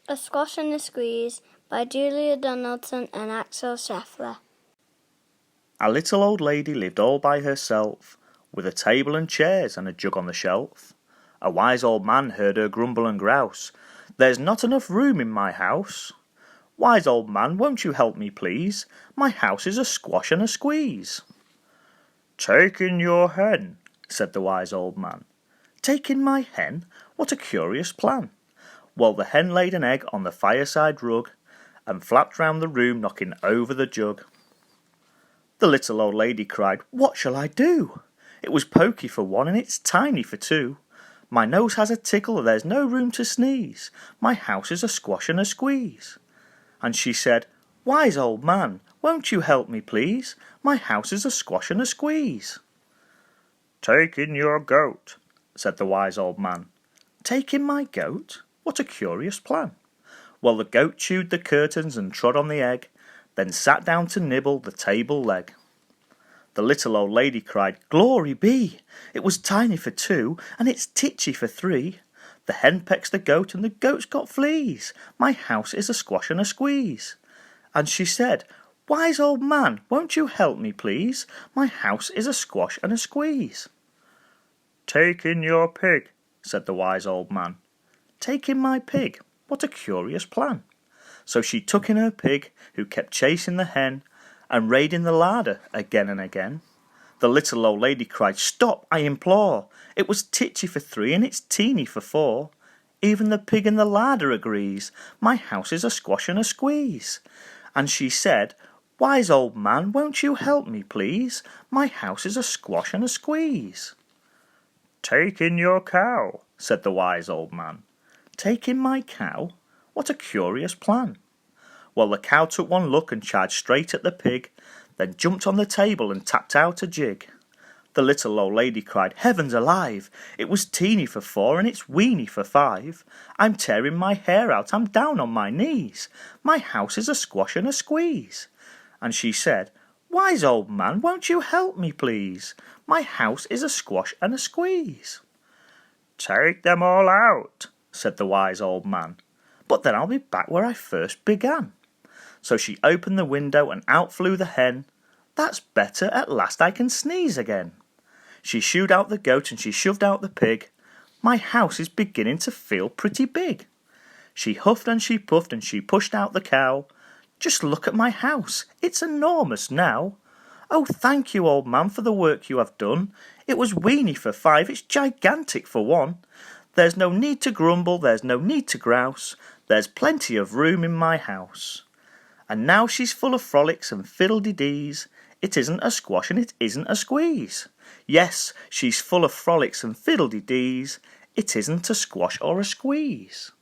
A Squash and a Squeeze by Julia Donaldson and Axel Scheffler. A little old lady lived all by herself, with a table and chairs and a jug on the shelf. A wise old man heard her grumble and grouse, "There's not enough room in my house." "Wise old man, won't you help me please? My house is a squash and a squeeze." "Take in your hen," said the wise old man. "Take in my hen? What a curious plan." Well, the hen laid an egg on the fireside rug, and flapped round the room, knocking over the jug. The little old lady cried, "What shall I do? It was poky for one, and it's tiny for two. My nose has a tickle, there's no room to sneeze. My house is a squash and a squeeze." And she said, "Wise old man, won't you help me please? My house is a squash and a squeeze." "Take in your goat," said the wise old man. "Take in my goat? What a curious plan." Well, the goat chewed the curtains and trod on the egg, then sat down to nibble the table leg. The little old lady cried, "Glory be! It was tiny for two, and it's titchy for three. The hen pecks the goat, and the goat's got fleas. My house is a squash and a squeeze." And she said, "Wise old man, won't you help me please? My house is a squash and a squeeze." "Take in your pig," said the wise old man. "Take in my pig? What a curious plan." So she took in her pig, who kept chasing the hen, and raiding the larder again and again. The little old lady cried, "Stop, I implore! It was titchy for three, and it's teeny for four. Even the pig in the larder agrees. My house is a squash and a squeeze." And she said, "Wise old man, won't you help me please? My house is a squash and a squeeze." "Take in your cow," said the wise old man. "Take in my cow? What a curious plan." Well, the cow took one look and charged straight at the pig, then jumped on the table and tapped out a jig. The little old lady cried, "Heavens alive! It was teeny for four, and it's weeny for five. I'm tearing my hair out, I'm down on my knees. My house is a squash and a squeeze." And she said, "Wise old man, won't you help me please? My house is a squash and a squeeze." "Take them all out," said the wise old man. "But then I'll be back where I first began." So she opened the window and out flew the hen. "That's better, at last I can sneeze again." She shooed out the goat and she shoved out the pig. "My house is beginning to feel pretty big." She huffed and she puffed and she pushed out the cow. "Just look at my house, it's enormous now." "Oh, thank you, old man, for the work you have done. It was weeny for five, it's gigantic for one. There's no need to grumble, there's no need to grouse. There's plenty of room in my house." And now she's full of frolics and fiddle-de-dees. It isn't a squash and it isn't a squeeze. Yes, she's full of frolics and fiddle-de-dees. It isn't a squash or a squeeze.